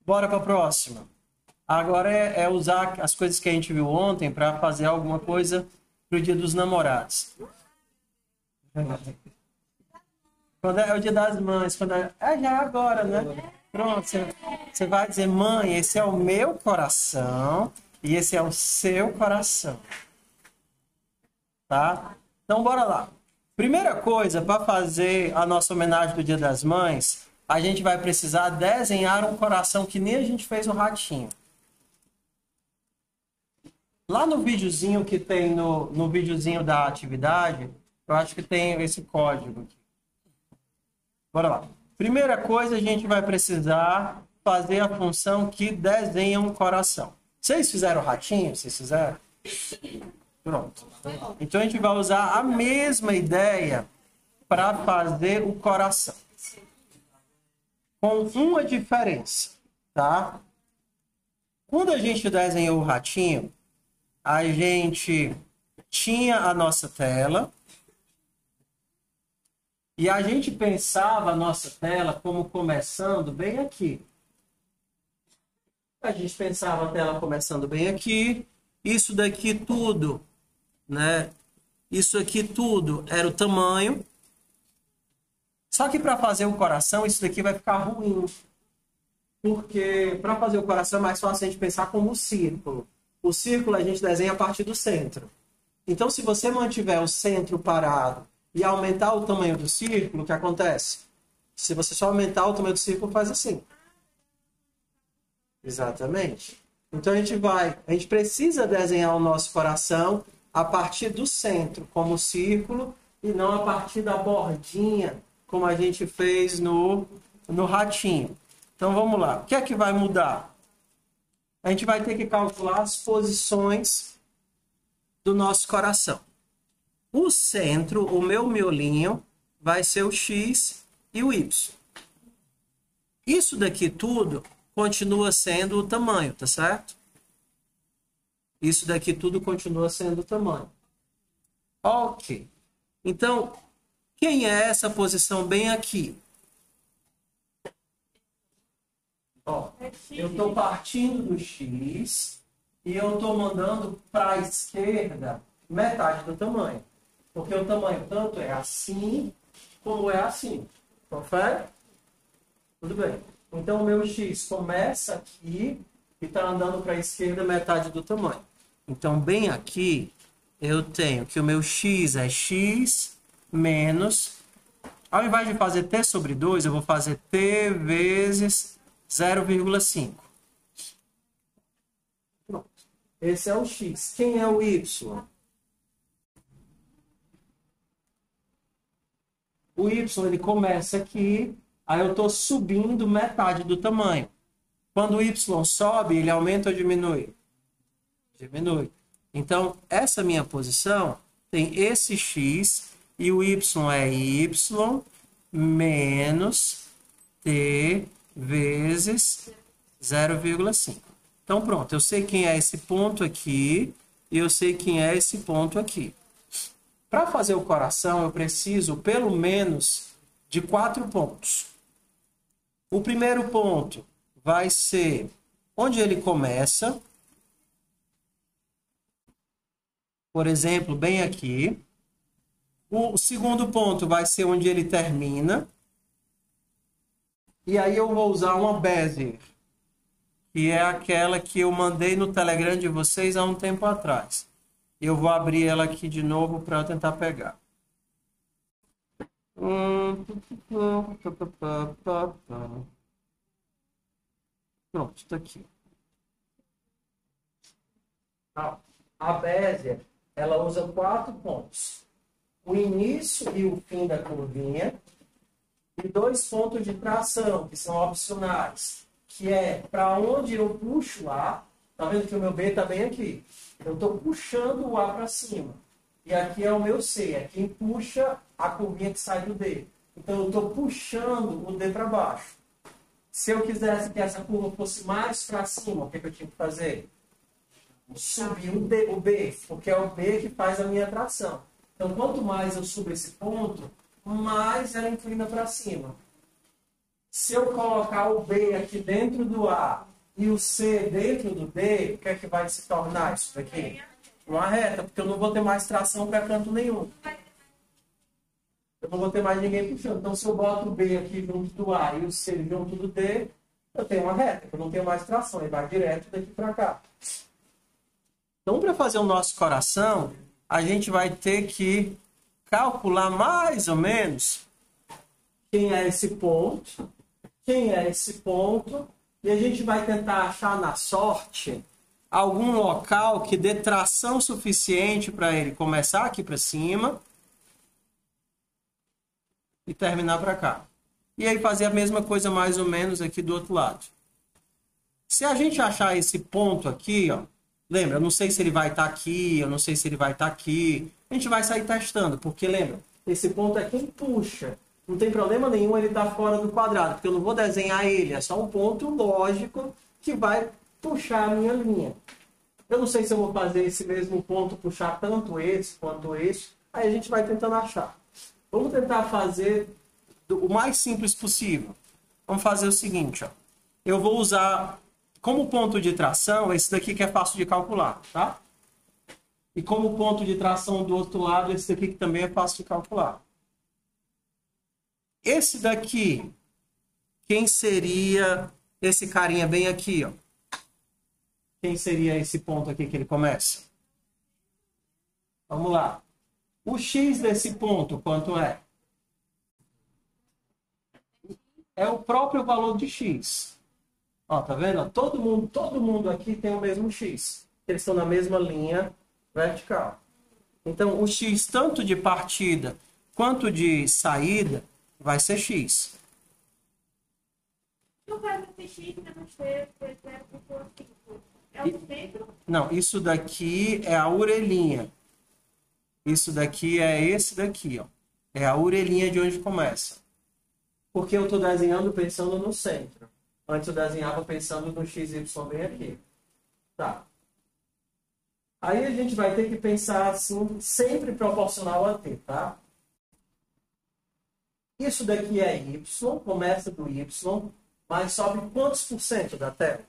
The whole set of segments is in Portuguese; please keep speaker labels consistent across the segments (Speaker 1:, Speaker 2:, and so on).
Speaker 1: Bora para a próxima. Agora é usar as coisas que a gente viu ontem para fazer alguma coisa pro Dia dos Namorados. Quando é o Dia das Mães, já é agora, né? Pronto, você vai dizer, mãe, esse é o meu coração e esse é o seu coração. Tá? Então, bora lá. Primeira coisa, para fazer a nossa homenagem do Dia das Mães, a gente vai precisar desenhar um coração que nem a gente fez o ratinho. Lá no videozinho que tem no videozinho da atividade, eu acho que tem esse código aqui. Bora lá. Primeira coisa, a gente vai precisar fazer a função que desenha um coração. Vocês fizeram o ratinho? Vocês fizeram? Pronto. Então, a gente vai usar a mesma ideia para fazer o coração. Com uma diferença, tá? Quando a gente desenhou o ratinho, a gente tinha a nossa tela e a gente pensava a nossa tela como começando bem aqui. A gente pensava a tela começando bem aqui. Isso daqui tudo, né? Isso aqui tudo era o tamanho. Só que para fazer o coração, isso daqui vai ficar ruim. Porque para fazer o coração é mais fácil a gente pensar como um círculo. O círculo a gente desenha a partir do centro. Então, se você mantiver o centro parado e aumentar o tamanho do círculo, o que acontece? Se você só aumentar o tamanho do círculo, faz assim. Exatamente. Então, a gente precisa desenhar o nosso coração a partir do centro, como círculo, e não a partir da bordinha, como a gente fez no ratinho. Então, vamos lá. O que é que vai mudar? A gente vai ter que calcular as posições do nosso coração. O centro, o meu miolinho, vai ser o X e o Y. Isso daqui tudo continua sendo o tamanho, tá certo? Isso daqui tudo continua sendo o tamanho. Ok. Então, quem é essa posição bem aqui? Ó, eu estou partindo do X e eu estou mandando para a esquerda metade do tamanho. Porque o tamanho tanto é assim como é assim. Confere? Tudo bem. Então, o meu X começa aqui e está andando para a esquerda metade do tamanho. Então, bem aqui, eu tenho que o meu X é X menos... Ao invés de fazer T sobre 2, eu vou fazer T vezes 0,5. Pronto. Esse é o X. Quem é o Y? O Y ele começa aqui, aí eu estou subindo metade do tamanho. Quando o Y sobe, ele aumenta ou diminui? Diminui. Então, essa minha posição tem esse X e o Y é Y menos T vezes 0,5. Então, pronto. Eu sei quem é esse ponto aqui e eu sei quem é esse ponto aqui. Para fazer o coração, eu preciso pelo menos de 4 pontos. O primeiro ponto vai ser onde ele começa. Por exemplo, bem aqui. O segundo ponto vai ser onde ele termina. E aí eu vou usar uma Bezier, que é aquela que eu mandei no Telegram de vocês há um tempo atrás. Eu vou abrir ela aqui de novo para eu tentar pegar. Pronto, está aqui. A Bezier, ela usa 4 pontos. O início e o fim da curvinha. E 2 pontos de tração, que são opcionais. Que é para onde eu puxo o A. Tá vendo que o meu B está bem aqui? Eu estou puxando o A para cima. E aqui é o meu C. É quem puxa a curvinha que sai do D. Então, eu estou puxando o D para baixo. Se eu quisesse que essa curva fosse mais para cima, o que eu tinha que fazer? Subir o B, porque é o B que faz a minha tração. Então, quanto mais eu subo esse ponto, mais ela inclina para cima. Se eu colocar o B aqui dentro do A e o C dentro do D, o que é que vai se tornar isso daqui? Uma reta, porque eu não vou ter mais tração para canto nenhum. Eu não vou ter mais ninguém puxando. Então, se eu boto o B aqui junto do A e o C junto do D, eu tenho uma reta, eu não tenho mais tração, ele vai direto daqui para cá. Então, para fazer o nosso coração, a gente vai ter que calcular mais ou menos quem é esse ponto, e a gente vai tentar achar na sorte algum local que dê tração suficiente para ele começar aqui para cima e terminar para cá. E aí fazer a mesma coisa mais ou menos aqui do outro lado. Se a gente achar esse ponto aqui, ó, lembra, eu não sei se ele vai estar aqui, eu não sei se ele vai estar aqui. A gente vai sair testando, porque lembra, esse ponto é quem puxa. Não tem problema nenhum ele estar fora do quadrado, porque eu não vou desenhar ele, é só um ponto lógico que vai puxar a minha linha. Eu não sei se eu vou fazer esse mesmo ponto, puxar tanto esse quanto esse, aí a gente vai tentando achar. Vamos tentar fazer o mais simples possível. Vamos fazer o seguinte, ó. Eu vou usar como ponto de tração esse daqui que é fácil de calcular, tá? E como ponto de tração do outro lado, esse daqui que também é fácil de calcular. Esse daqui, quem seria esse carinha bem aqui, ó? Quem seria esse ponto aqui que ele começa? Vamos lá. O x desse ponto, quanto é? É o próprio valor de x. Ó, tá vendo? Todo mundo aqui tem o mesmo x. Eles estão na mesma linha vertical. Então, o x tanto de partida quanto de saída vai ser x.
Speaker 2: Não vai ser x menos c, 0,5. É o centro?
Speaker 1: Não, isso daqui é a orelhinha. Isso daqui é esse daqui, ó. É a orelhinha de onde começa. Porque eu estou desenhando pensando no centro. Antes eu desenhava pensando no x, y bem aqui. Tá. Aí a gente vai ter que pensar assim, sempre proporcional a t, tá? Isso daqui é y, começa do y, mas sobe quantos por cento da tela?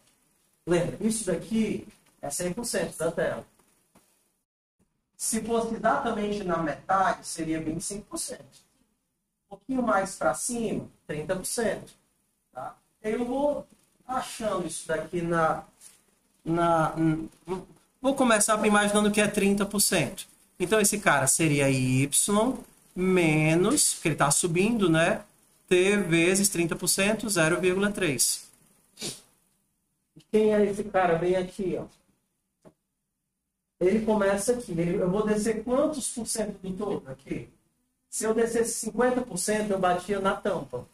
Speaker 1: Lembra, isso daqui é 100% da tela. Se fosse exatamente na metade, seria 25%. Um pouquinho mais para cima, 30%. Tá? Eu vou achando isso daqui Vou começar imaginando que é 30%. Então, esse cara seria y menos, porque ele está subindo, né? T vezes 30%, 0,3. Quem é esse cara bem aqui, ó? Ele começa aqui. Eu vou descer quantos por cento do todo aqui? Se eu descesse 50%, eu batia na tampa.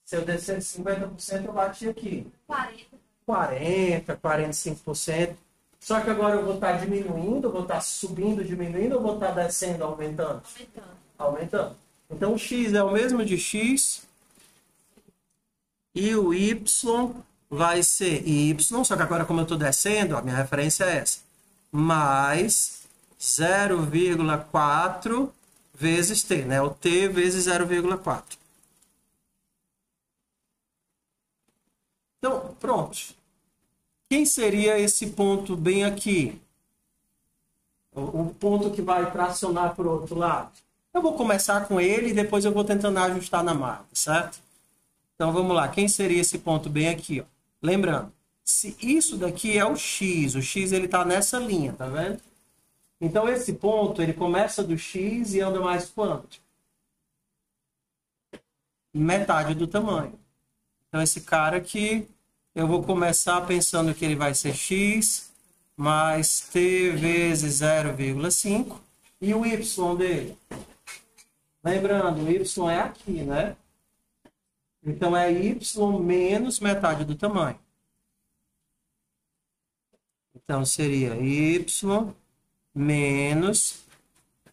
Speaker 1: Se eu descesse 50%, eu batia aqui. 40%, 45%. Só que agora eu vou estar diminuindo, vou estar subindo, diminuindo, ou vou estar descendo, aumentando? Aumentando. Então, o x é o mesmo de x. E o y vai ser y, só que agora como eu estou descendo, a minha referência é essa. Mais 0,4 vezes t, né? O t vezes 0,4. Então, pronto. Quem seria esse ponto bem aqui? O ponto que vai tracionar para o outro lado? Eu vou começar com ele e depois eu vou tentando ajustar na marca, certo? Então, vamos lá. Quem seria esse ponto bem aqui? Ó? Lembrando, se isso daqui é o x ele está nessa linha, tá vendo? Então, esse ponto, ele começa do x e anda mais quanto? Metade do tamanho. Então, esse cara aqui, eu vou começar pensando que ele vai ser x mais t vezes 0,5. E o y dele? Lembrando, o y é aqui, né? Então, é y menos metade do tamanho. Então, seria y menos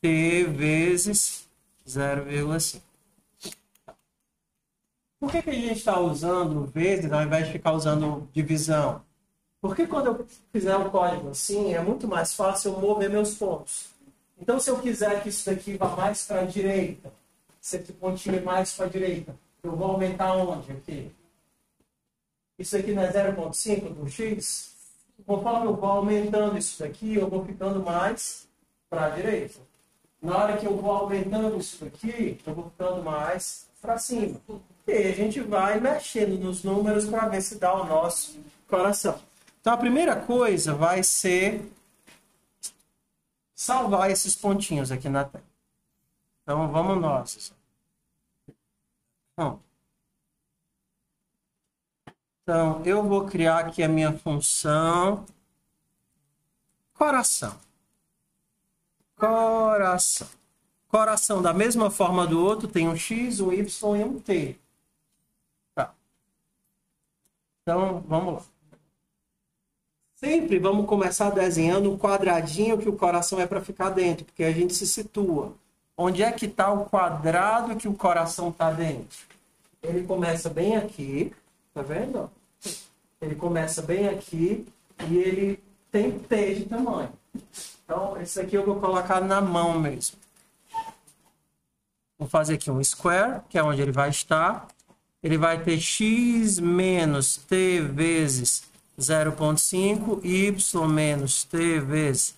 Speaker 1: t vezes 0,5. Por que a gente está usando vezes ao invés de ficar usando divisão? Porque quando eu fizer um código assim, é muito mais fácil eu mover meus pontos. Então, se eu quiser que isso daqui vá mais para a direita, se esse pontinho mais para a direita, Eu vou aumentar onde aqui? Isso aqui não é 0,5 do x? Conforme eu vou aumentando isso daqui, eu vou ficando mais para a direita. Na hora que eu vou aumentando isso daqui, eu vou ficando mais para cima. E aí a gente vai mexendo nos números para ver se dá o nosso coração. Então a primeira coisa vai ser salvar esses pontinhos aqui na tela. Então vamos nós. Então eu vou criar aqui a minha função coração. Coração. Coração da mesma forma do outro tem um x, um y e um t. Tá. Então vamos lá. Sempre vamos começar desenhando o quadradinho que o coração é para ficar dentro, porque a gente se situa. Onde é que está o quadrado que o coração está dentro? Ele começa bem aqui, tá vendo? Ele começa bem aqui e ele tem T de tamanho. Então, esse aqui eu vou colocar na mão mesmo. Vou fazer aqui um square, que é onde ele vai estar. Ele vai ter x menos t vezes 0,5, y menos t vezes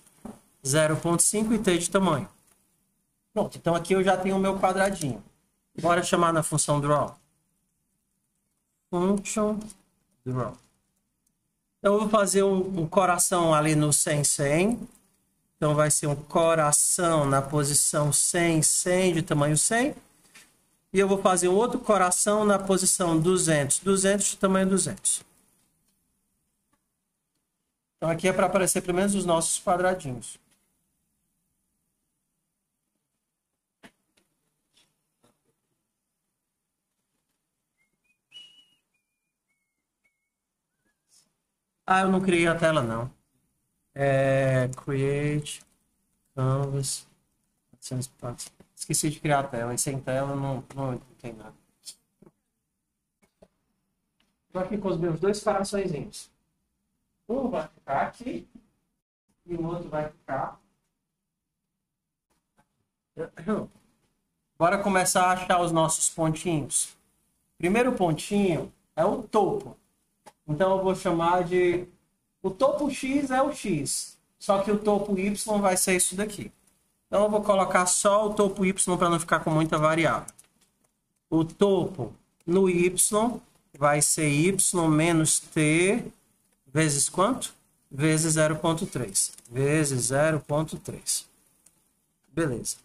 Speaker 1: 0,5 e t de tamanho. Pronto, então aqui eu já tenho o meu quadradinho. Bora chamar na função draw. Function draw. Então eu vou fazer um coração ali no 100, 100. Então vai ser um coração na posição 100, 100 de tamanho 100. E eu vou fazer um outro coração na posição 200, 200 de tamanho 200. Então aqui é para aparecer pelo menos os nossos quadradinhos. Ah, eu não criei a tela não. Create, Canvas. Esqueci de criar a tela. E sem tela não tem nada. Estou aqui com os meus dois coraçõezinhos. Um vai ficar aqui e o outro vai ficar. Bora começar a achar os nossos pontinhos. Primeiro pontinho é o topo. Então eu vou chamar de... O topo X é o X. Só que o topo Y vai ser isso daqui. Então eu vou colocar só o topo Y para não ficar com muita variável. O topo no Y vai ser Y menos T vezes quanto? Vezes 0,3. Vezes 0,3. Beleza.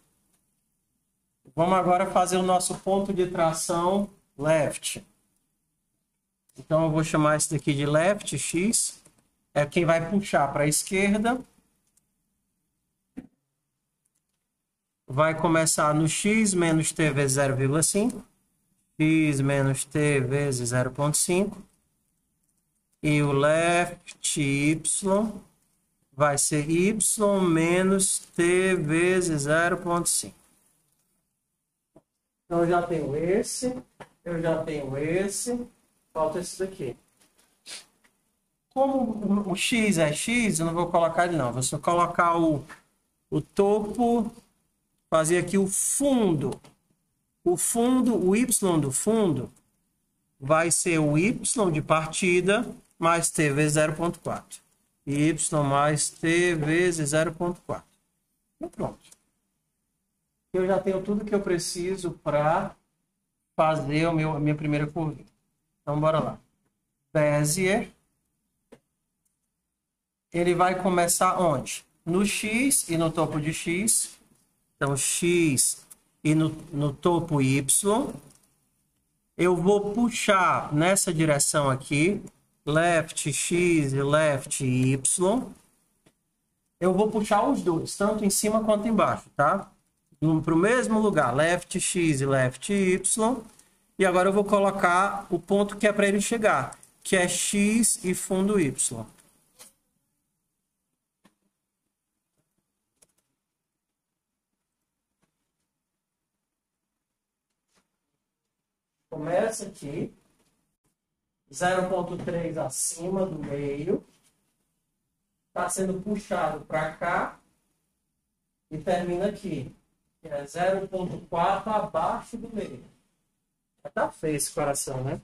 Speaker 1: Vamos agora fazer o nosso ponto de tração left. Então eu vou chamar esse daqui de left x. É quem vai puxar para a esquerda. Vai começar no x menos t vezes 0,5. X menos t vezes 0,5. E o left y vai ser y menos t vezes 0,5. Então eu já tenho esse. Eu já tenho esse. Falta esse daqui. Como o x é x, eu não vou colocar ele não. Vou só colocar o topo, fazer aqui o fundo. O fundo, o y do fundo, vai ser o y de partida mais t vezes 0,4. Y mais t vezes 0,4. Então pronto. Eu já tenho tudo que eu preciso para fazer a minha primeira curvinha. Então, bora lá. Bezier. Ele vai começar onde? No X e no topo de X. Então, X e no topo Y. Eu vou puxar nessa direção aqui. Left X e left Y. Eu vou puxar os dois, tanto em cima quanto embaixo, tá? Para o mesmo lugar. Left X e left Y. E agora eu vou colocar o ponto que é para ele chegar, que é X e fundo Y. Começa aqui, 0,3 acima do meio, está sendo puxado para cá e termina aqui, que é 0,4 abaixo do meio. Tá feio esse coração, né?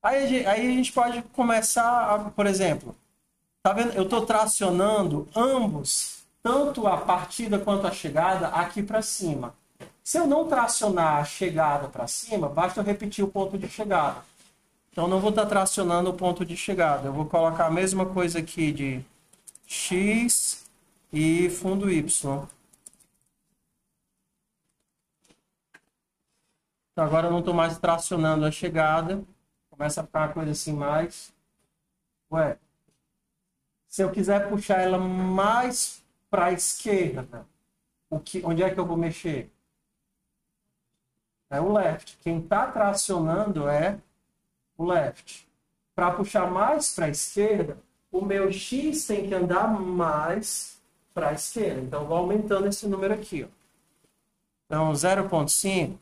Speaker 1: Aí a gente pode começar, por exemplo, tá vendo? Eu estou tracionando ambos, tanto a partida quanto a chegada, aqui para cima. Se eu não tracionar a chegada para cima, basta eu repetir o ponto de chegada. Então, não vou estar tracionando o ponto de chegada. Eu vou colocar a mesma coisa aqui de X e fundo Y. Então, agora eu não estou mais tracionando a chegada. Começa a ficar uma coisa assim mais... Ué, se eu quiser puxar ela mais para a esquerda, onde é que eu vou mexer? É o left. Quem está tracionando é o left. Para puxar mais para a esquerda, o meu X tem que andar mais para a esquerda. Então, vou aumentando esse número aqui. Ó. Então, 0,5,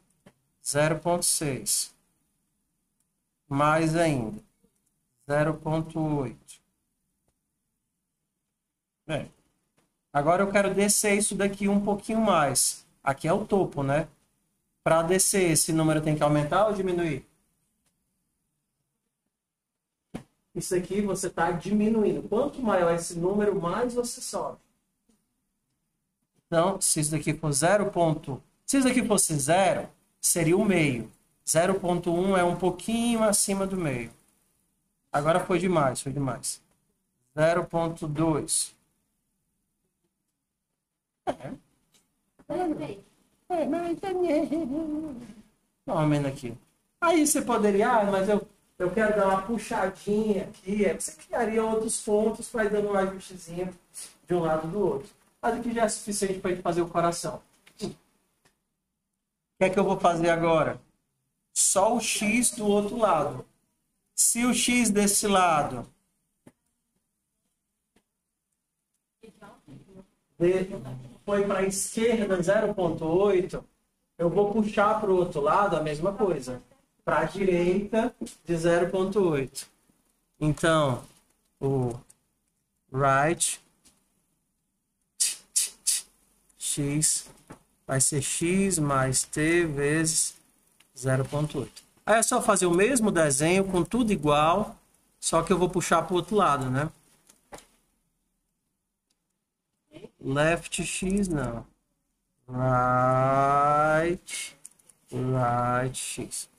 Speaker 1: 0,6. Mais ainda. 0,8. Bem, agora eu quero descer isso daqui um pouquinho mais. Aqui é o topo, né? Para descer, esse número tem que aumentar ou diminuir? Isso aqui você está diminuindo. Quanto maior esse número, mais você sobe. Então, se isso daqui for 0. Se isso daqui fosse 0, seria o meio. 0,1 é um pouquinho acima do meio. Agora foi demais, foi demais. 0,2. Toma aqui. Aí você poderia, mas eu quero dar uma puxadinha aqui. Você criaria outros pontos para ir dando um ajustezinho de um lado do outro. Mas aqui já é suficiente para a gente fazer o coração. O que é que eu vou fazer agora? Só o X do outro lado. Se o X desse lado foi para a esquerda 0,8, eu vou puxar para o outro lado a mesma coisa. Para a direita de 0,8. Então, o right x vai ser x mais t vezes 0,8. Aí é só fazer o mesmo desenho com tudo igual, só que eu vou puxar para o outro lado, né? Left x não. Right x.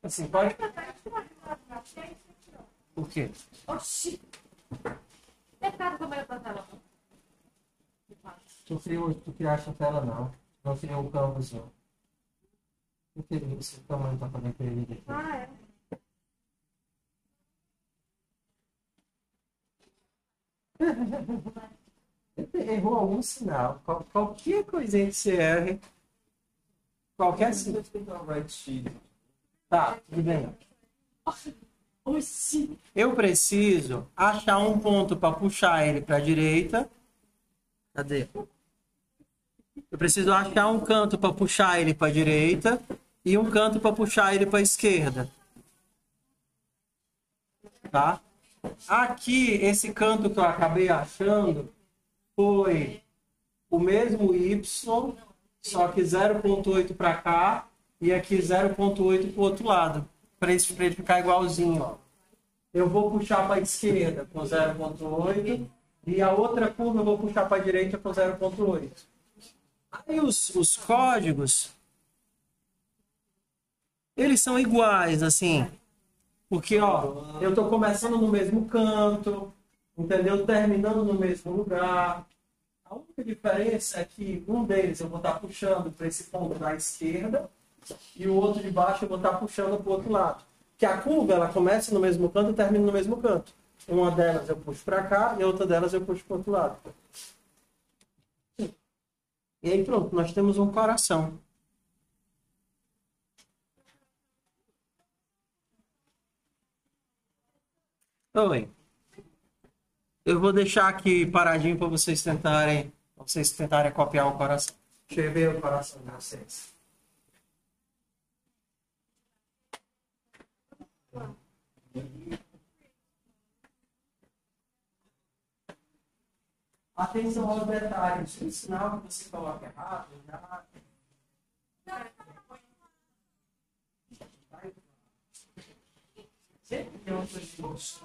Speaker 1: Assim, pode... O quê?
Speaker 2: Oxi! Pecado como eu botar ela.
Speaker 1: Tu criaste a tela, não. Não criou o canvas, não. Eu queria esse tamanho para poder imprimir aqui.
Speaker 2: Ah, é.
Speaker 1: Errou algum sinal. Qualquer coisinha que você erre. Qualquer sinal. Tá, tudo bem.
Speaker 2: Oxi!
Speaker 1: Eu preciso achar um ponto para puxar ele para a direita. Cadê? Eu preciso achar um canto para puxar ele para a direita e um canto para puxar ele para a esquerda. Tá? Aqui, esse canto que eu acabei achando foi o mesmo Y, só que 0,8 para cá e aqui 0,8 para o outro lado. Para ele ficar igualzinho. Ó. Eu vou puxar para a esquerda com 0,8 e a outra curva eu vou puxar para a direita com 0,8. Aí os códigos, eles são iguais, assim. Porque, ó, eu estou começando no mesmo canto, entendeu? Terminando no mesmo lugar. A única diferença é que um deles eu vou estar puxando para esse ponto da esquerda e o outro de baixo eu vou estar puxando para o outro lado. Que a curva, ela começa no mesmo canto e termina no mesmo canto. Uma delas eu puxo para cá e a outra delas eu puxo para o outro lado. E aí pronto, nós temos um coração. Oi. Eu vou deixar aqui paradinho para vocês tentarem Vocês tentarem copiar o coração. Deixa eu ver o coração de vocês. Atenção aos detalhes. O sinal que você coloca errado, já... Sempre tem uma coisa de gosto.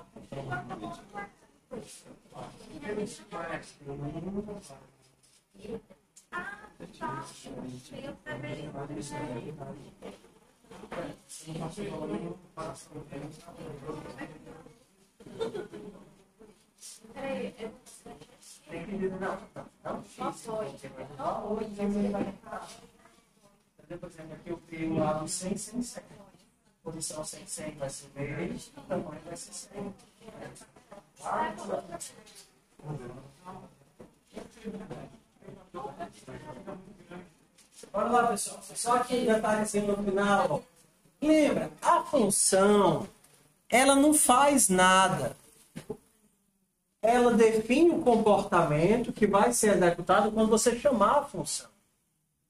Speaker 1: Tem que dizer, não. Por exemplo, aqui eu crio o lado 100, 100, 100. Posição 100, 100 vai ser meio, o tamanho vai ser 100. Bora lá, pessoal. Só aquele detalhezinho no final. Ó. Lembra, a função, ela não faz nada. Ela define o comportamento que vai ser executado quando você chamar a função.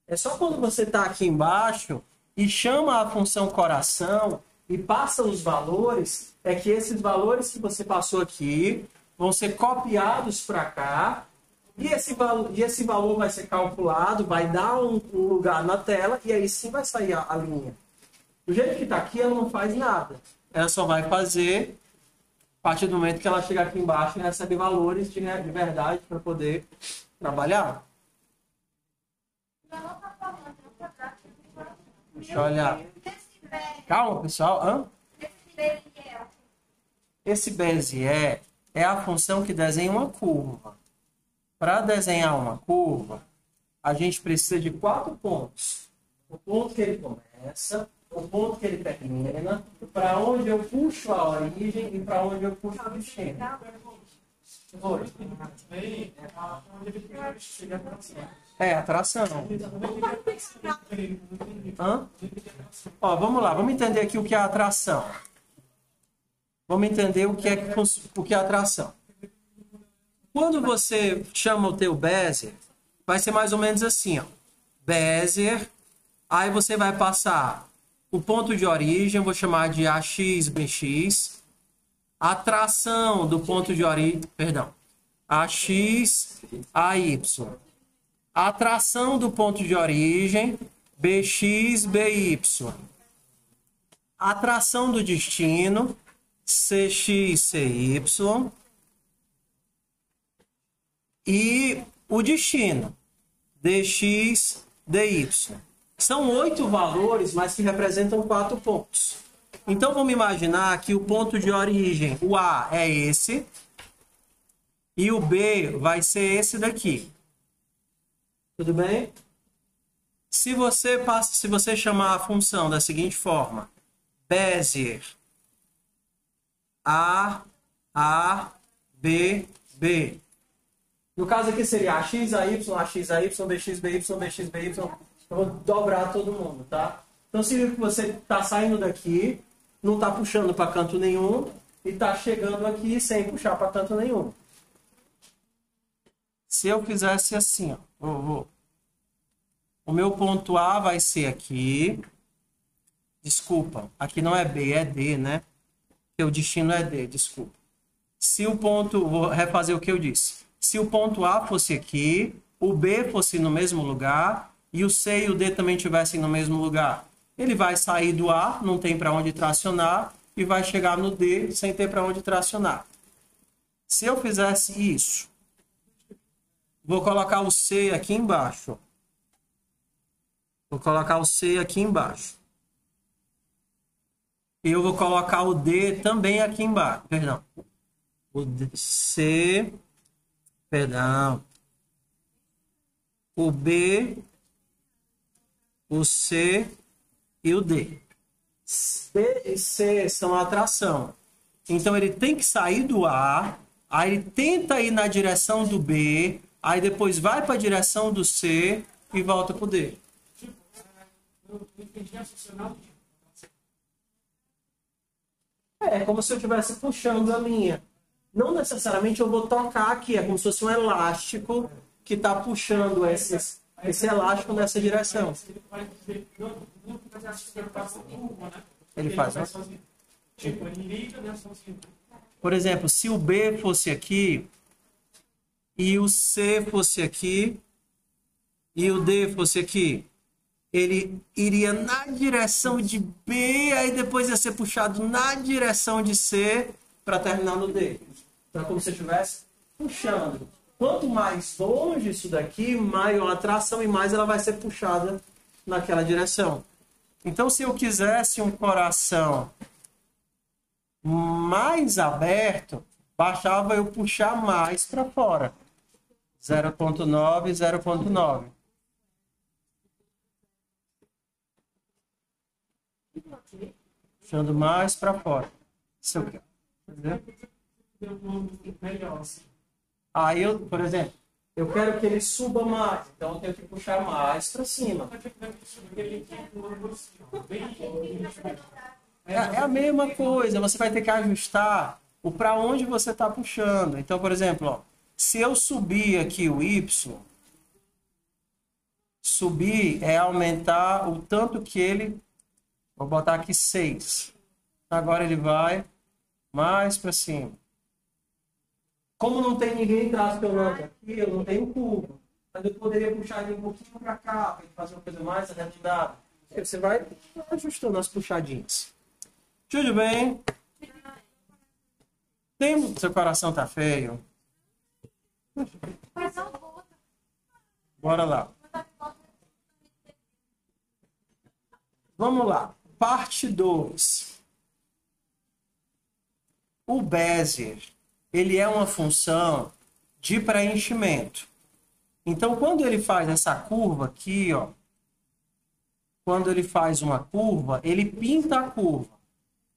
Speaker 1: É só quando você está aqui embaixo e chama a função coração e passa os valores, é que esses valores que você passou aqui vão ser copiados para cá e esse valor vai ser calculado, vai dar um lugar na tela e aí sim vai sair a linha. Do jeito que está aqui, ela não faz nada. Ela só vai fazer a partir do momento que ela chegar aqui embaixo e recebe valores de verdade para poder trabalhar. Deixa eu olhar. Calma, pessoal. Esse Bezier é a função que desenha uma curva. Para desenhar uma curva, a gente precisa de 4 pontos. O ponto que ele começa, o ponto que ele termina, para onde eu puxo a origem e para onde eu puxo o destino. É, atração. Ó, vamos lá, vamos entender aqui o que é atração. Vamos entender o que é atração. Quando você chama o teu Bezier, vai ser mais ou menos assim, ó. Bezier, aí você vai passar o ponto de origem, eu vou chamar de AX, BX. Atração do ponto de origem, perdão, AX, AY. Atração do ponto de origem, BX, BY. Atração do destino, CX, CY. E o destino, DX, DY. São 8 valores, mas que representam 4 pontos. Então, vamos imaginar que o ponto de origem, o A, é esse. E o B vai ser esse daqui. Tudo bem? Se você chamar a função da seguinte forma, Bezier A, B, B. No caso aqui seria AX, AY, AX, AY, BX, BY, BX, BY. Eu vou dobrar todo mundo, tá? Então, significa que você está saindo daqui, não está puxando para canto nenhum, e está chegando aqui sem puxar para canto nenhum. Se eu fizesse assim, ó, o meu ponto A vai ser aqui. Desculpa, aqui não é B, é D, né? Porque o destino é D, desculpa. Se o ponto, vou refazer o que eu disse. Se o ponto A fosse aqui, o B fosse no mesmo lugar, e o C e o D também estivessem no mesmo lugar, ele vai sair do A, não tem para onde tracionar, e vai chegar no D sem ter para onde tracionar. Se eu fizesse isso, vou colocar o C aqui embaixo. Vou colocar o C aqui embaixo. E eu vou colocar o D também aqui embaixo. Perdão. O C. Perdão. O B. O C e o D. B e C são a atração. Então ele tem que sair do A, aí ele tenta ir na direção do B, aí depois vai para a direção do C e volta para o D. É como se eu estivesse puxando a linha. Não necessariamente eu vou tocar aqui, é como se fosse um elástico que está puxando esse elástico nessa direção. Ele faz, né? Por exemplo, se o B fosse aqui, e o C fosse aqui, e o D fosse aqui, ele iria na direção de B, aí depois ia ser puxado na direção de C para terminar no D. Então é como se estivesse puxando. Quanto mais longe isso daqui, maior a tração e mais ela vai ser puxada naquela direção. Então, se eu quisesse um coração mais aberto, bastava eu puxar mais para fora. 0,9, 0,9. Puxando mais para fora. Se eu quero. Aí eu, por exemplo, eu quero que ele suba mais, então eu tenho que puxar mais para cima. É a mesma coisa, você vai ter que ajustar o para onde você está puxando. Então, por exemplo, ó, se eu subir aqui o Y, subir é aumentar o tanto que ele... Vou botar aqui 6. Agora ele vai mais para cima. Como não tem ninguém tracionando aqui, eu não tenho curva. Mas eu poderia puxar ele um pouquinho para cá, para fazer uma coisa mais arredondada. Você vai ajustando as puxadinhas. Tudo bem? Seu coração tá feio? Bora lá. Vamos lá. Parte 2. O Bézier, ele é uma função de preenchimento. Então, quando ele faz essa curva aqui, ó, quando ele faz uma curva, ele pinta a curva.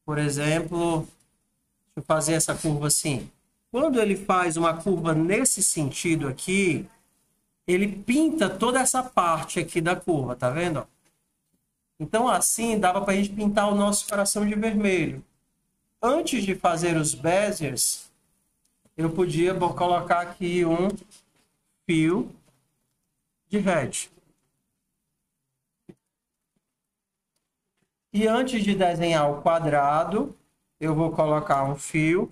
Speaker 1: Por exemplo, deixa eu fazer essa curva assim. Quando ele faz uma curva nesse sentido aqui, ele pinta toda essa parte aqui da curva, tá vendo? Então, assim, dava para a gente pintar o nosso coração de vermelho. Antes de fazer os Béziers, eu podia colocar aqui um fio de red. E antes de desenhar o quadrado, eu vou colocar um fio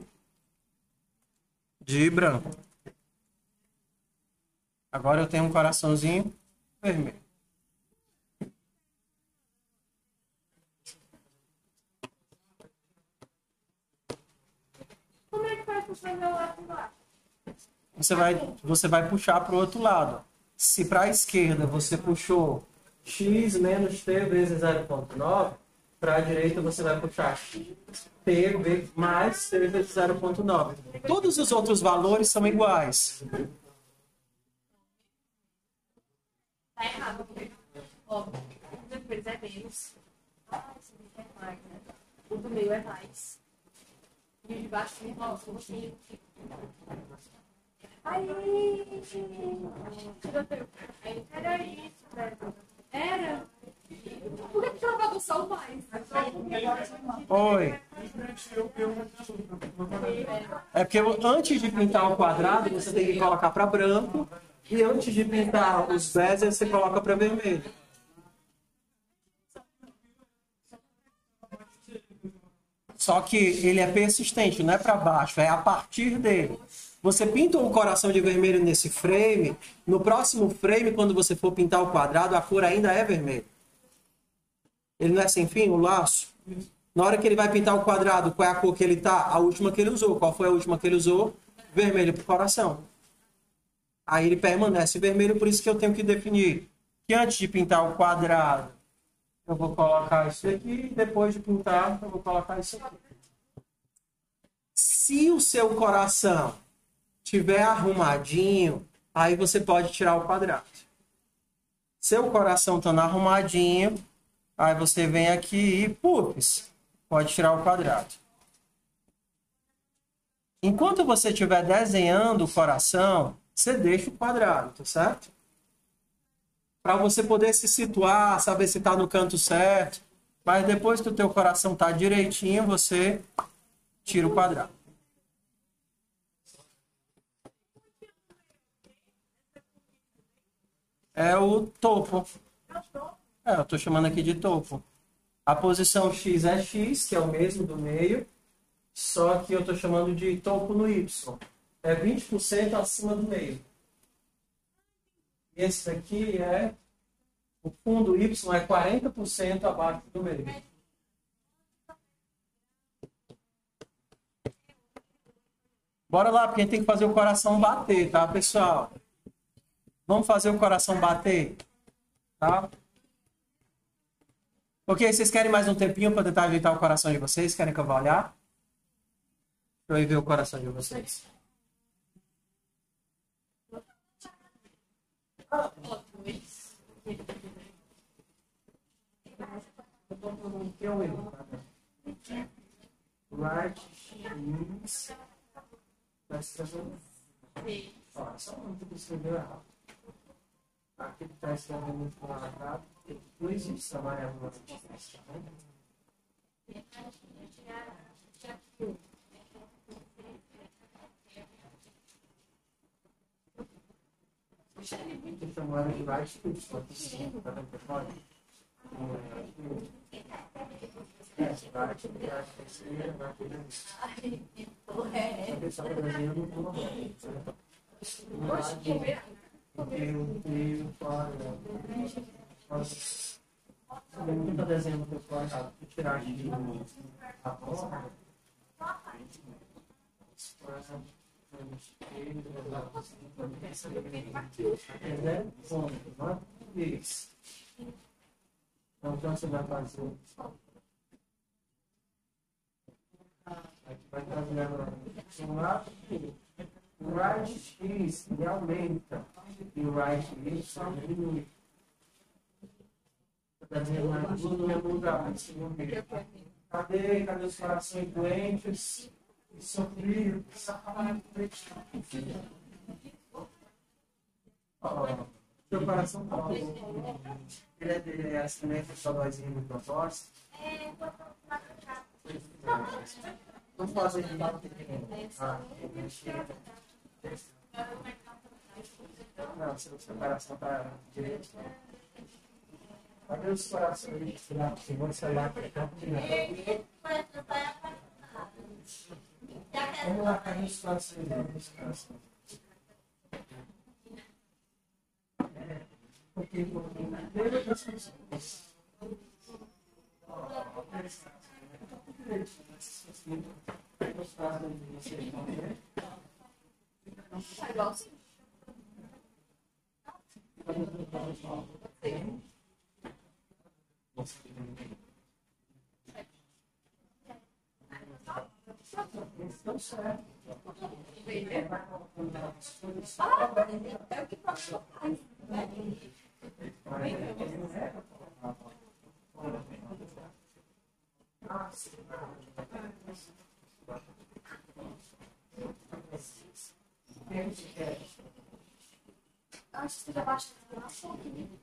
Speaker 1: de branco. Agora eu tenho um coraçãozinho vermelho.
Speaker 2: Como é que faz para fazer o lado lá?
Speaker 1: Você vai puxar para o outro lado. Se para a esquerda você puxou x menos t vezes 0,9, para a direita você vai puxar t mais t vezes 0,9. Todos os outros valores são iguais.
Speaker 2: Tá errado. Ó, depois é menos. Esse é mais, né? O do meio é mais. E o de baixo é menos. Aí, era isso, velho. Era? Por que tu bagunçou o mais?
Speaker 1: Oi. É porque antes de pintar o quadrado, você tem que colocar para branco. E antes de pintar os Béziers, você coloca para vermelho. Só que ele é persistente, não é para baixo, é a partir dele. Você pinta um coração de vermelho nesse frame, no próximo frame, quando você for pintar o quadrado, a cor ainda é vermelho. Ele não é sem fim, o laço? Na hora que ele vai pintar o quadrado, qual é a cor que ele tá? A última que ele usou. Qual foi a última que ele usou? Vermelho para o coração. Aí ele permanece vermelho, por isso que eu tenho que definir que antes de pintar o quadrado, eu vou colocar isso aqui, e depois de pintar, eu vou colocar isso aqui. Se o seu coração tiver arrumadinho, aí você pode tirar o quadrado. Seu coração estando arrumadinho, aí você vem aqui e, putz, pode tirar o quadrado. Enquanto você estiver desenhando o coração, você deixa o quadrado, tá certo? Para você poder se situar, saber se está no canto certo. Mas depois que o teu coração está direitinho, você tira o quadrado. É o topo. Eu estou chamando aqui de topo. A posição X é X, que é o mesmo do meio, só que eu estou chamando de topo no Y. É 20% acima do meio. Esse daqui é... O fundo Y é 40% abaixo do meio. Bora lá, porque a gente tem que fazer o coração bater, tá, pessoal? Vamos fazer o coração bater, tá? Ok, vocês querem mais um tempinho para tentar ajeitar o coração de vocês? Querem que eu vá olhar? Deixa eu ir ver o coração de vocês. Right, X. Ó, só um que escreveu errado. Aqui está escrevendo errado. Depois isso vai arrumar. Estou chamando de right X. Tá vendo, pessoal? Não desenho que eu posso tirar aqui a porra. Isso. Então você vai fazer. Aqui vai trazer um lado. O right X ele aumenta e o right Y diminui. Está dizendo mais tudo no mesmo lugar. Cadê os corações doentes e sofridos? Seu coração está bom. Ele é assim, né? Só dozinho no propósito. Vamos fazer de lado pequeno. Não, seu coração está direito. Cadê os corações? Se você olhar para cá, vamos lá, cadê os corações? Porque lembra das pessoas.
Speaker 2: Tá igualzinho.
Speaker 1: Não certo.
Speaker 2: É o que passou. Acho que você baixa um pouquinho.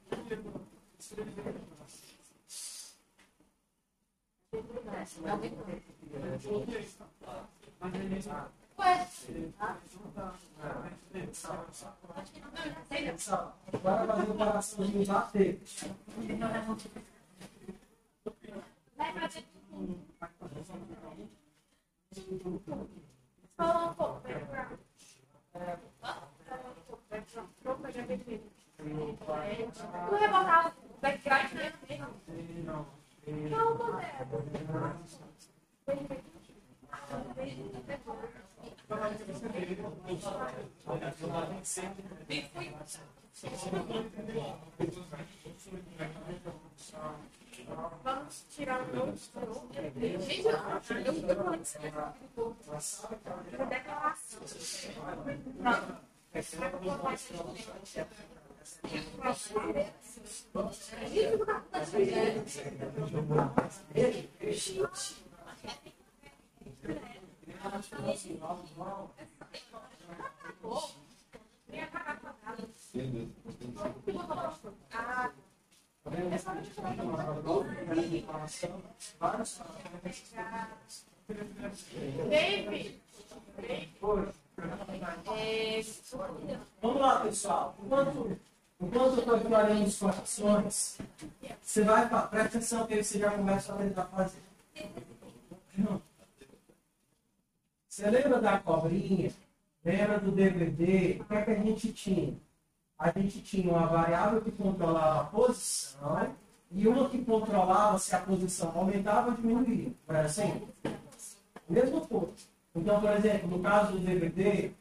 Speaker 1: Agora vai fazer o coraçãozinho bater.
Speaker 2: Vai fazer fala um pouco, tu rebotar o background mesmo? Não, vamos tirar o nome. Gente, eu não tô falando que você vai declaração. David.
Speaker 1: Vamos lá, pessoal. Enquanto eu estou aqui olhando os corações, você vai, presta atenção que você já começa a tentar fazer. Você lembra da cobrinha? Lembra do DVD? O que é que a gente tinha? A gente tinha uma variável que controlava a posição e uma que controlava se a posição aumentava ou diminuía. Não era assim? Mesma coisa. Então, por exemplo, no caso do DVD,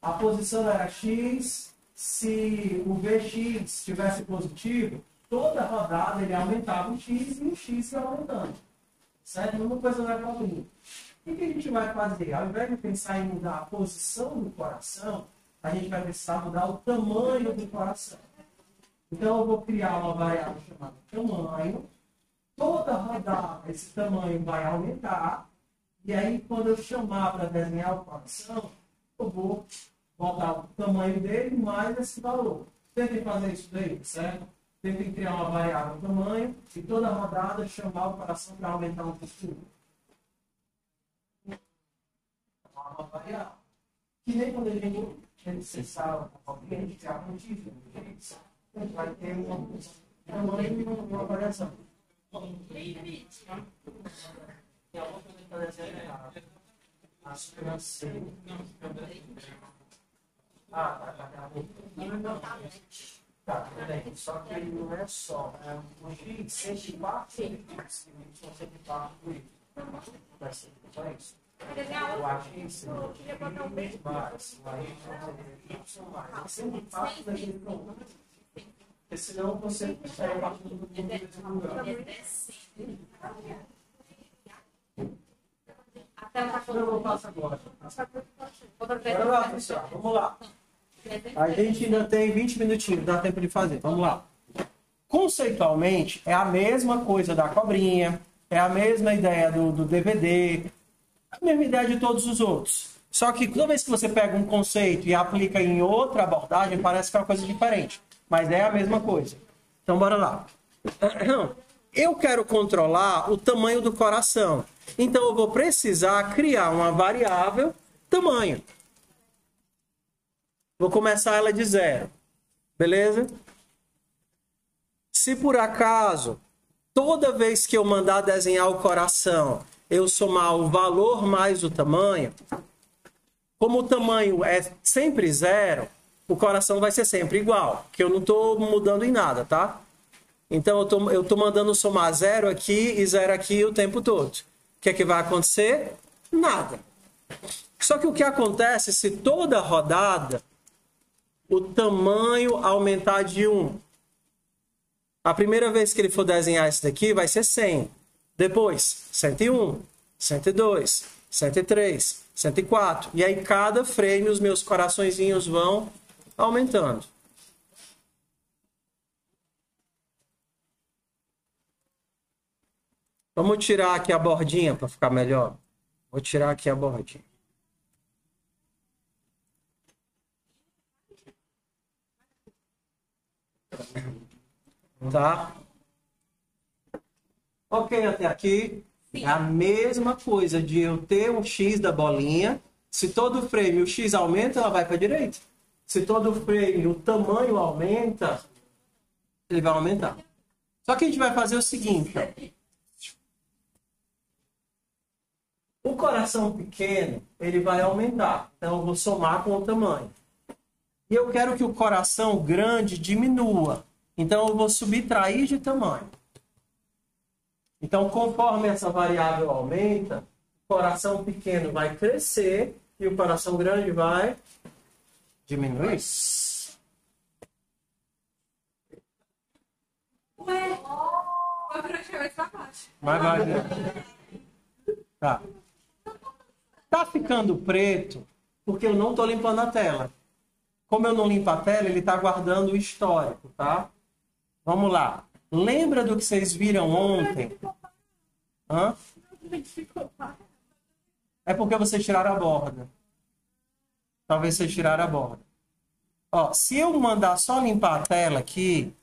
Speaker 1: a posição era X, se o Vx estivesse positivo, toda rodada ele aumentava o X e o X ia aumentando. Certo? Mesma coisa na cobrinha. O que a gente vai fazer? Ao invés de pensar em mudar a posição do coração, a gente vai precisar mudar o tamanho do coração. Então, eu vou criar uma variável chamada tamanho. Toda rodada, esse tamanho vai aumentar. E aí, quando eu chamar para desenhar o coração, eu vou botar o tamanho dele mais esse valor. Tentem fazer isso daí, certo? Tentem criar uma variável tamanho e toda rodada chamar o coração para aumentar um pouquinho. Uma variável. Que nem quando a gente acessar alguém, a gente criar um título, a gente vai ter um tamanho e uma variação. Tem alguma coisa que parece errada. Acho que eu não sei. Tá. Tá, tudo bem. Só que ele não é só. É um X, 104, y, 104 por y. Vai ser só isso. Eu acho que isso é mais, y, sempre parte daquele pronto. Porque senão você sai parte do mundo desse lugar. Eu vou passar agora. Bora lá, pessoal. Vamos lá. A gente ainda tem 20 minutinhos, dá tempo de fazer. Vamos lá. Conceitualmente, é a mesma coisa da cobrinha, é a mesma ideia do DVD, a mesma ideia de todos os outros. Só que toda vez que você pega um conceito e aplica em outra abordagem, parece que é uma coisa diferente. Mas é a mesma coisa. Então, bora lá. Eu quero controlar o tamanho do coração. Então, eu vou precisar criar uma variável tamanho. Vou começar ela de 0. Beleza? Se por acaso, toda vez que eu mandar desenhar o coração, eu somar o valor mais o tamanho, como o tamanho é sempre 0, o coração vai ser sempre igual, que eu não estou mudando em nada, tá? Então, eu estou mandando somar 0 aqui e 0 aqui o tempo todo. O que é que vai acontecer? Nada. Só que o que acontece se toda rodada o tamanho aumentar de 1? A primeira vez que ele for desenhar isso daqui vai ser 100. Depois, 101, 102, 103, 104. E aí, cada frame, os meus coraçõezinhos vão aumentando. Vamos tirar aqui a bordinha para ficar melhor. Vou tirar aqui a bordinha. Tá? Ok, até aqui. Sim. É a mesma coisa de eu ter um X da bolinha. Se todo frame o X aumenta, ela vai para a direita. Se todo frame o tamanho aumenta, ele vai aumentar. Só que a gente vai fazer o seguinte. Ó. O coração pequeno, ele vai aumentar. Então, eu vou somar com o tamanho. E eu quero que o coração grande diminua. Então, eu vou subtrair de tamanho. Então, conforme essa variável aumenta, o coração pequeno vai crescer e o coração grande vai diminuir.
Speaker 2: Ué, vai virar mais pra baixo.
Speaker 1: Vai. Tá. Tá ficando preto porque eu não estou limpando a tela. Como eu não limpo a tela, ele está guardando o histórico, tá? Vamos lá. Lembra do que vocês viram ontem? Hã? É porque vocês tiraram a borda. Talvez vocês tiraram a borda. Ó, se eu mandar só limpar a tela aqui,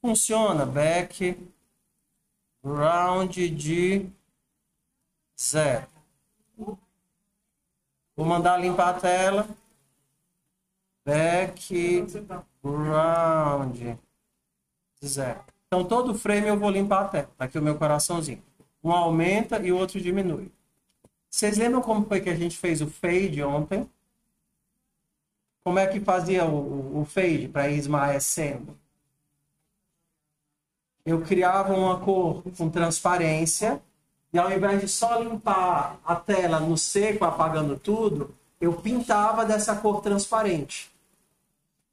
Speaker 1: funciona. Background de 0. Vou mandar limpar a tela. Background Ground. 0. Então, todo frame eu vou limpar a tela. Tá aqui o meu coraçãozinho. Um aumenta e o outro diminui. Vocês lembram como foi que a gente fez o fade ontem? Como é que fazia o fade para ir esmaecendo? Eu criava uma cor com transparência e ao invés de só limpar a tela no seco, apagando tudo, eu pintava dessa cor transparente.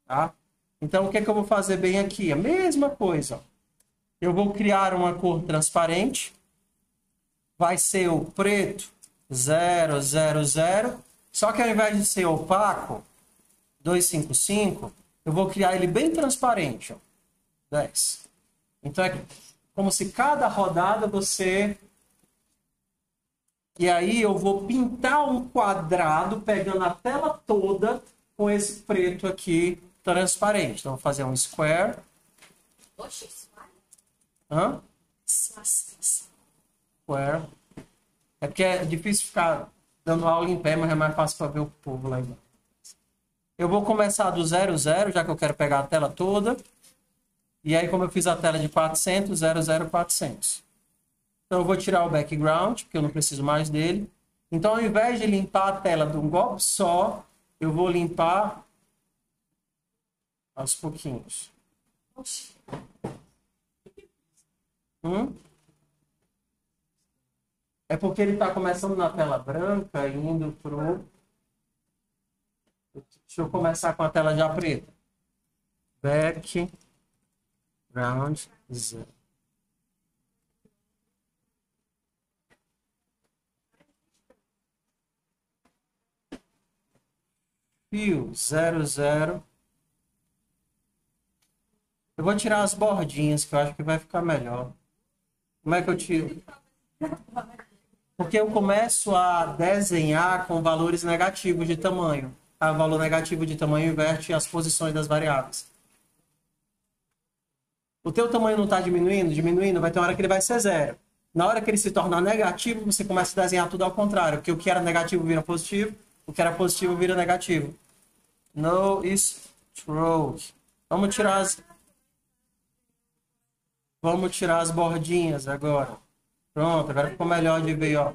Speaker 1: Tá? Então, o que é que eu vou fazer bem aqui? A mesma coisa. Ó. Eu vou criar uma cor transparente. Vai ser o preto 0, 0, 0. Só que ao invés de ser opaco, 255, eu vou criar ele bem transparente. Ó. 10. Então, é como se cada rodada você... E aí eu vou pintar um quadrado pegando a tela toda com esse preto aqui transparente. Então, vou fazer um square.
Speaker 2: Oxi, isso vale?
Speaker 1: Hã? Square. É porque é difícil ficar dando aula em pé, mas é mais fácil para ver o povo lá embaixo. Eu vou começar do 0, 0, já que eu quero pegar a tela toda. E aí, como eu fiz a tela de 400, 0, 0, 400. Então, eu vou tirar o background, porque eu não preciso mais dele. Então, ao invés de limpar a tela de um golpe só, eu vou limpar aos pouquinhos. É porque ele está começando na tela branca e indo pro... Deixa eu começar com a tela já preta. Background 0. Fio 0, 0. Eu vou tirar as bordinhas, que eu acho que vai ficar melhor. Como é que eu tiro? Porque eu começo a desenhar com valores negativos de tamanho. O valor negativo de tamanho inverte as posições das variáveis. O teu tamanho não está diminuindo? Diminuindo, vai ter uma hora que ele vai ser 0. Na hora que ele se tornar negativo, você começa a desenhar tudo ao contrário. Porque o que era negativo vira positivo, o que era positivo vira negativo. No stroke. Vamos tirar as bordinhas agora. Pronto, agora ficou melhor de ver, ó.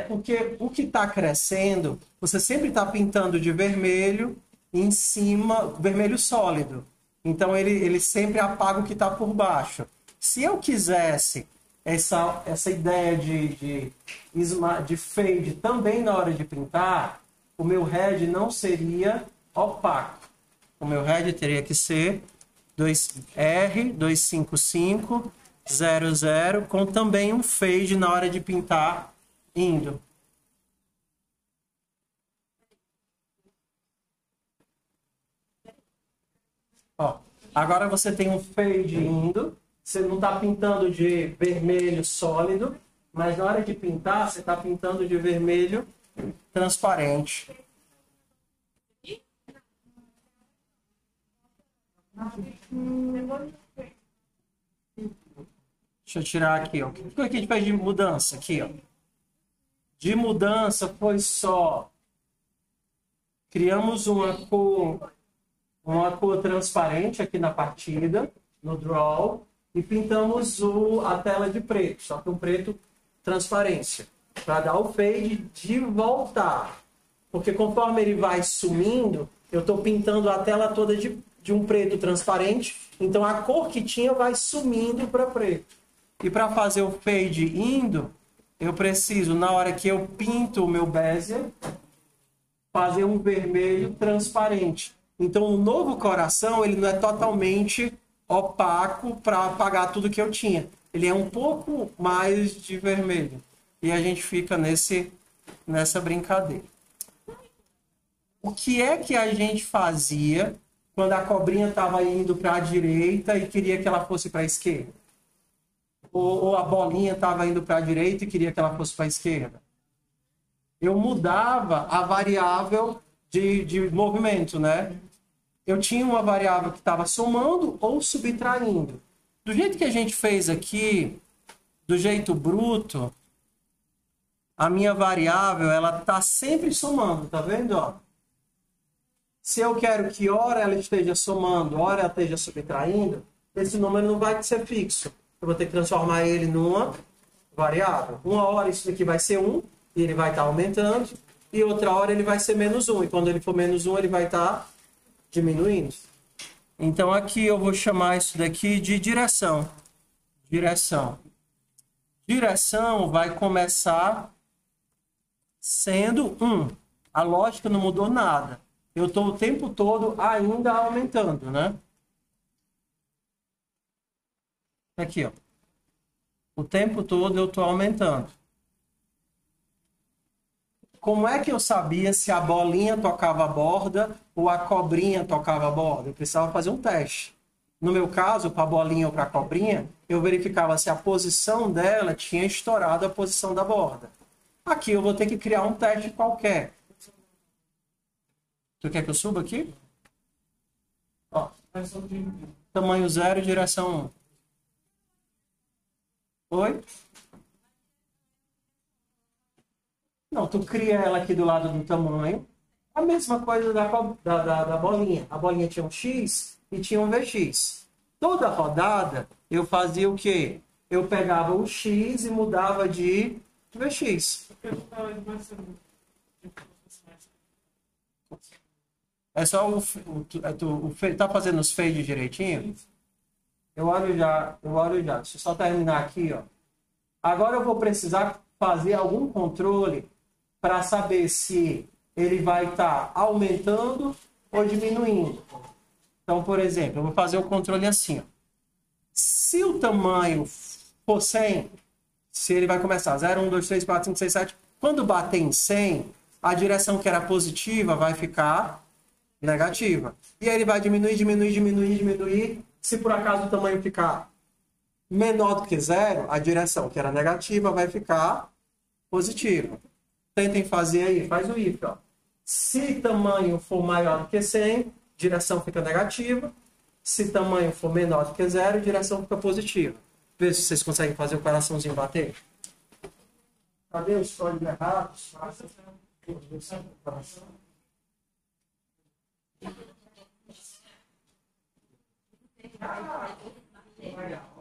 Speaker 1: Porque o que está crescendo, você sempre está pintando de vermelho em cima, vermelho sólido. Então, ele sempre apaga o que está por baixo. Se eu quisesse essa ideia de fade também na hora de pintar, o meu head não seria opaco. O meu head teria que ser R255 00 com também um fade na hora de pintar indo. Ó, agora você tem um fade indo. Você não está pintando de vermelho sólido, mas na hora de pintar, você está pintando de vermelho transparente. Deixa eu tirar aqui, ó. O que foi que a gente fez de mudança? Aqui, ó. De mudança foi só... Criamos uma cor transparente aqui na partida, no draw, e pintamos a tela de preto, só que um preto transparência, para dar o fade de voltar. Porque conforme ele vai sumindo, eu estou pintando a tela toda de um preto transparente, então a cor que tinha vai sumindo para preto. E para fazer o fade indo, eu preciso, na hora que eu pinto o meu bezier, fazer um vermelho transparente. Então, o novo coração, ele não é totalmente opaco para apagar tudo que eu tinha. Ele é um pouco mais de vermelho. E a gente fica nessa brincadeira. O que é que a gente fazia quando a cobrinha estava indo para a direita e queria que ela fosse para a esquerda? Ou a bolinha estava indo para a direita e queria que ela fosse para a esquerda? Eu mudava a variável de movimento, né? Eu tinha uma variável que estava somando ou subtraindo. Do jeito que a gente fez aqui, do jeito bruto, a minha variável, ela está sempre somando, tá vendo? Ó? Se eu quero que hora ela esteja somando, hora ela esteja subtraindo, esse número não vai ser fixo. Eu vou ter que transformar ele numa variável. Uma hora isso daqui vai ser 1, e ele vai estar aumentando, e outra hora ele vai ser menos 1, e quando ele for menos 1, ele vai estar diminuindo. Então, aqui eu vou chamar isso daqui de direção. Direção. Direção vai começar sendo 1. A lógica não mudou nada. Eu estou o tempo todo ainda aumentando, né? Aqui, ó. O tempo todo eu estou aumentando. Como é que eu sabia se a bolinha tocava a borda ou a cobrinha tocava a borda? Eu precisava fazer um teste. No meu caso, para a bolinha ou para a cobrinha, eu verificava se a posição dela tinha estourado a posição da borda. Aqui eu vou ter que criar um teste qualquer. Tu quer que eu suba aqui? Ó, tamanho 0, direção 1. Oi? Não, tu cria ela aqui do lado do tamanho. A mesma coisa da bolinha. A bolinha tinha um X e tinha um VX. Toda rodada, eu fazia o quê? Eu pegava o X e mudava de VX. É só tá fazendo os fades direitinho? Eu olho já. Deixa eu só terminar aqui, ó. Agora eu vou precisar fazer algum controle para saber se ele vai estar aumentando ou diminuindo. Então, por exemplo, eu vou fazer o controle assim, ó. Se o tamanho for 100, se ele vai começar 0, 1, 2, 3, 4, 5, 6, 7, quando bater em 100, a direção que era positiva vai ficar negativa. E aí ele vai diminuir. Se por acaso o tamanho ficar menor do que 0, a direção que era negativa vai ficar positiva. Tentem fazer aí, faz o if, ó. Se tamanho for maior do que 100, direção fica negativa. Se tamanho for menor do que 0, direção fica positiva. Vê se vocês conseguem fazer o coraçãozinho bater. Cadê os códigos errados? Legal.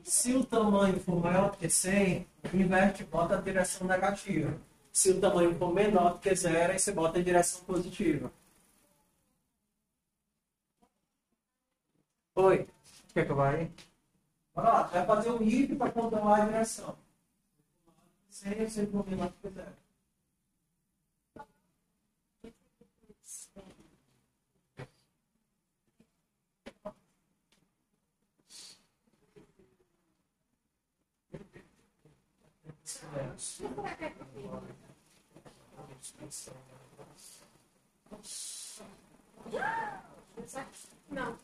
Speaker 1: Se o tamanho for maior do que 100, inverte e bota a direção negativa. Se o tamanho for menor do que 0, aí você bota a direção positiva. Oi, quer que eu vá aí? Olha lá, vai fazer um if para controlar a direção. 100, 100 for menor do que 0.
Speaker 2: Não.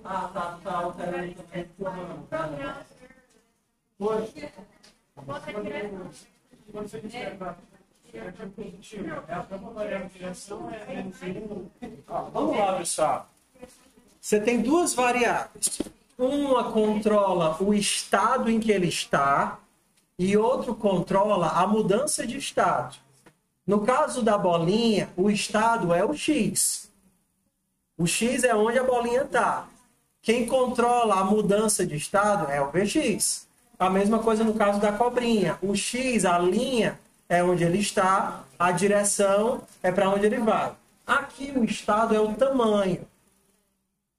Speaker 1: Ah, tá alterando também. Vamos lá, pessoal. Você tem duas variáveis. Uma controla o estado em que ele está e outro controla a mudança de estado. No caso da bolinha, o estado é o X. O X é onde a bolinha está. Quem controla a mudança de estado é o Vx. A mesma coisa no caso da cobrinha. O X, a linha, é onde ele está, a direção é para onde ele vai. Aqui o estado é o tamanho.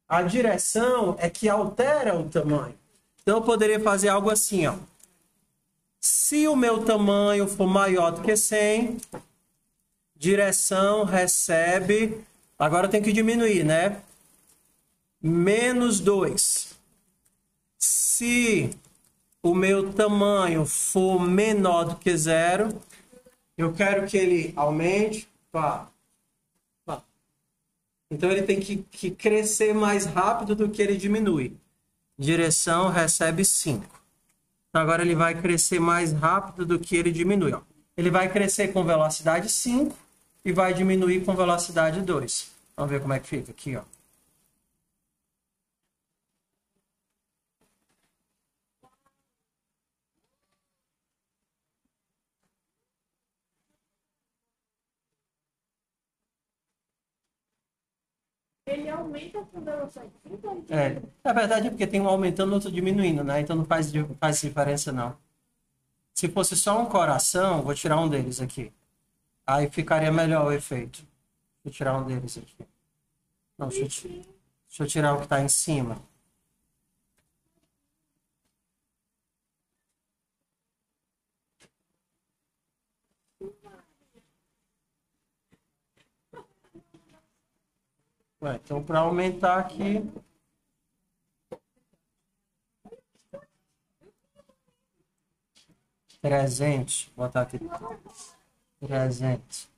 Speaker 1: A direção é que altera o tamanho. Então eu poderia fazer algo assim, ó. Se o meu tamanho for maior do que 100, direção recebe... Agora eu tenho que diminuir, né? Menos 2. Se o meu tamanho for menor do que 0, eu quero que ele aumente. Pá. Então ele tem que crescer mais rápido do que ele diminui. Direção recebe 5. Então agora ele vai crescer mais rápido do que ele diminui. Ó. Ele vai crescer com velocidade 5 e vai diminuir com velocidade 2. Vamos ver como é que fica aqui, ó.
Speaker 2: Ele aumenta com velocidade 5?
Speaker 1: Na verdade é porque tem um aumentando e outro diminuindo, né? Então não faz diferença, não. Se fosse só um coração, vou tirar um deles aqui. Aí ficaria melhor o efeito. Vou tirar um deles aqui. Não, deixa eu tirar o que está em cima. Então, para aumentar aqui... 300. Vou botar aqui. 300.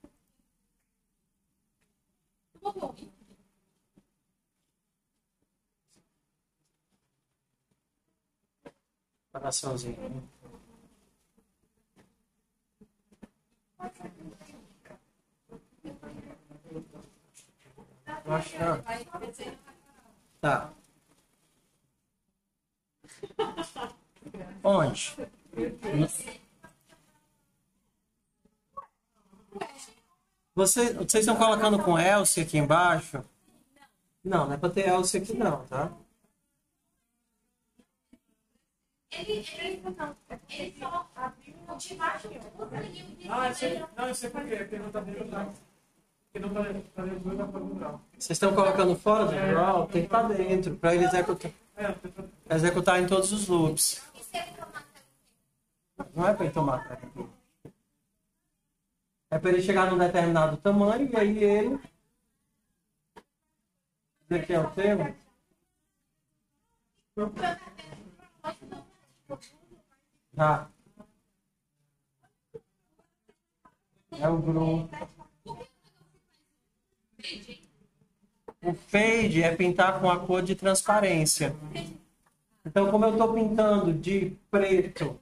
Speaker 1: Coraçãozinho. Acho que não. Tá. Onde? Vocês estão colocando com Elce aqui embaixo? Não, não é para ter Elce aqui não, tá?
Speaker 2: Ele só abriu o de baixo.
Speaker 3: Não, eu sei por quê. Porque não tá dentro do draw. Porque não tá dentro do draw.
Speaker 1: Vocês estão colocando fora do draw? Tem que estar dentro, para ele executar em todos os loops. Não é para ele tomar tempo. É para ele chegar num determinado tamanho e aí ele... Isso aqui é o termo? Tá. É o grupo. O fade é pintar com a cor de transparência. Então, como eu estou pintando de preto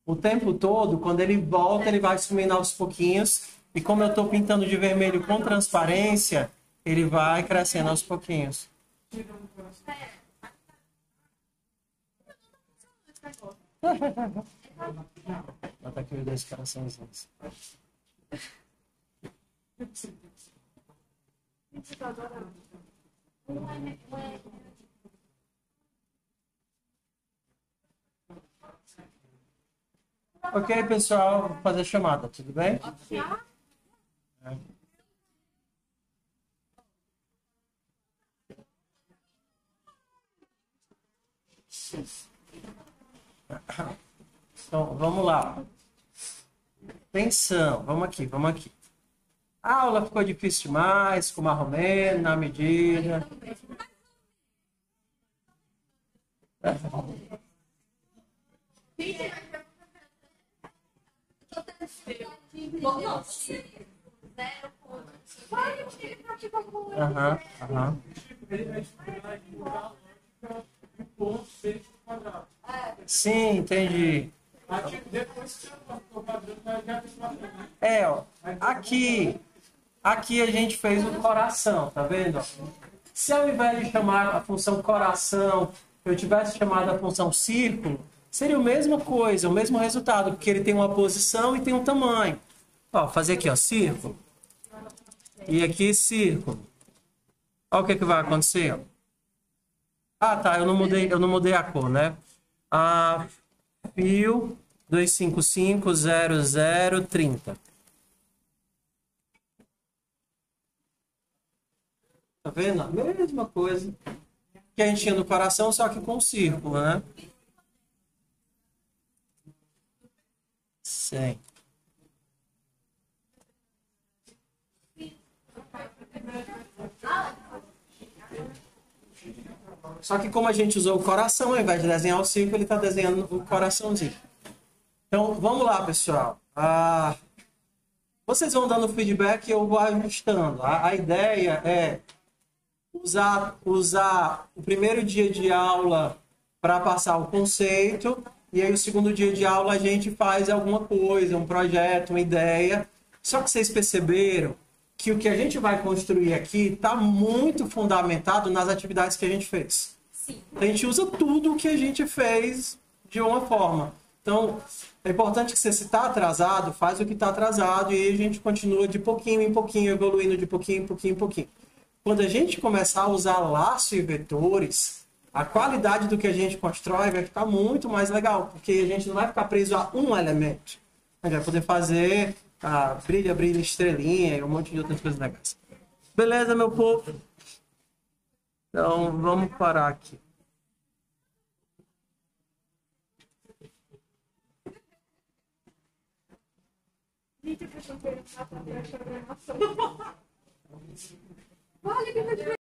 Speaker 1: o tempo todo, quando ele volta, ele vai sumindo aos pouquinhos. E como eu estou pintando de vermelho com transparência, ele vai crescendo aos pouquinhos. Bota aqui os 2 coraçõezinhos. Ok, pessoal, vou fazer a chamada, tudo bem? Então, vamos lá. Atenção, vamos aqui. A aula ficou difícil demais, com mais ou menos, na medida. Aham. Sim, entendi. Ó, aqui a gente fez o coração, tá vendo? Ó? Se ao invés de chamar a função coração, eu tivesse chamado a função círculo, seria a mesma coisa, o mesmo resultado, porque ele tem uma posição e tem um tamanho. Ó, fazer aqui, ó, círculo. E aqui, círculo. Olha o que vai acontecer, ó. Ah, tá, eu não mudei a cor, né? Fio 2550030. Tá vendo? A mesma coisa que a gente tinha no coração, só que com círculo, né? Sim. Só que como a gente usou o coração, ao invés de desenhar o círculo, ele está desenhando o coraçãozinho. Então, vamos lá, pessoal. Vocês vão dando feedback e eu vou ajustando. A ideia é usar o primeiro dia de aula para passar o conceito, e aí o segundo dia de aula a gente faz alguma coisa, um projeto, uma ideia. Só que vocês perceberam que o que a gente vai construir aqui está muito fundamentado nas atividades que a gente fez.
Speaker 2: Sim.
Speaker 1: A gente usa tudo o que a gente fez de uma forma. Então, é importante que você, se está atrasado, faz o que está atrasado, e aí a gente continua de pouquinho em pouquinho, evoluindo de pouquinho em pouquinho em pouquinho. Quando a gente começar a usar laço e vetores, a qualidade do que a gente constrói vai ficar muito mais legal, porque a gente não vai ficar preso a um elemento. A gente vai poder fazer brilha, brilha, estrelinha e um monte de outras coisas legais. Beleza, meu povo? Então, vamos parar aqui.
Speaker 2: Olha que